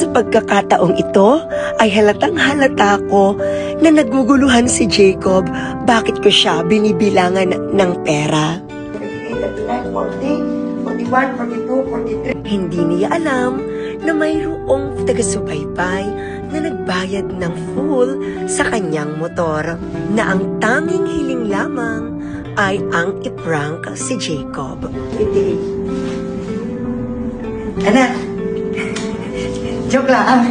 Sa pagkakataong ito ay halatang halata ko na naguguluhan si Jacob bakit ko siya binibilangan ng pera. 41, 42, 43. Hindi niya alam na mayroong taga-subaybay na nagbayad ng full sa kanyang motor na ang tanging hiling lamang ay ang iprank si Jacob. 58. Anak, joke lang.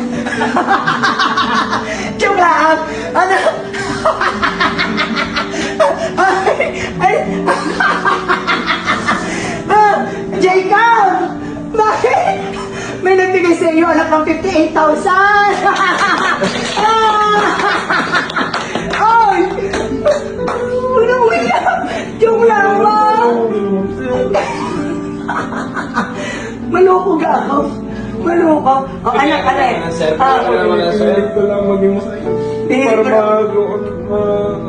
Joke lang. Anak. Jacob! Bakit? May nagbigay sa iyo anak ng 58,000! Ay! Uwiyak! Joke lang ba? Maloko ka ako. Maloko. O anak, Sir, pilit ko lang maging masaya. Para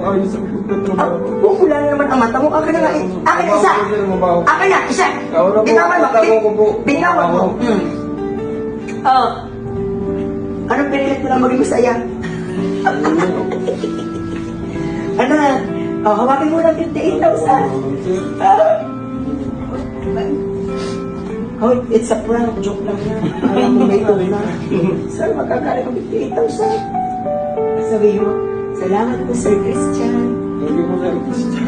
maayos ang pagtatrabaho. wala na naman ang mata mo. Akin na nga eh. Akin na isa. Akin na, isa. Bitawan mo. Bitawan mo. Oh. Anong pinilit mo lang maging masaya? Ano na? Oh, hawakin mo ng 58,000. Oh, it's a prank. Joke lang yan. Alam mo may ito na. Sir, magkakala ng 58,000. Sabi mo, salamat po, Sir Christian. Thank you po, sir.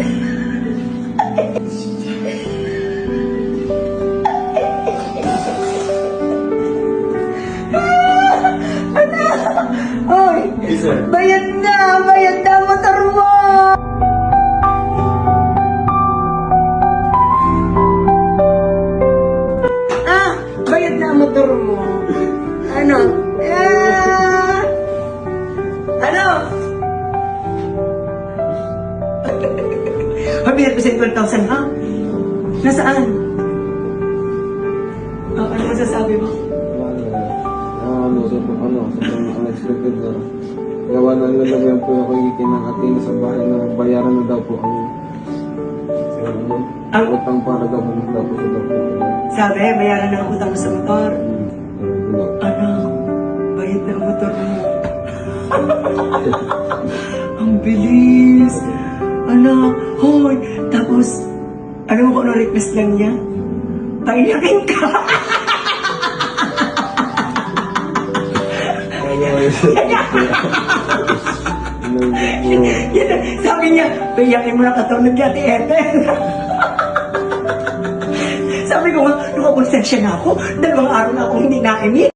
Hoy! Yes, sir. Bayad na motor mo! Bayad na ang motor mo. Ano? Ano? Mabilat ko sa 12,000, ha? Nasaan? Oh, ano masasabi mo? Unexpected na. Gawa na nalagyan po ako yung kinakatina sa bahay na bayaran na daw po ang utang para daw po daw po sa doktor. Sabi, bayaran na ang utang mo sa motor. Ano? Bayad na ang motor mo. Ang bilis. Ano? Hoy! Tapos, alam mo kung ano request lang niya? Paiyakin ka! Sabi niya, paiyakin mo na katulad niya, Ate Ethel. Sabi ko nga, nakaponsensya na ako. 2 araw na akong hindi na-emit.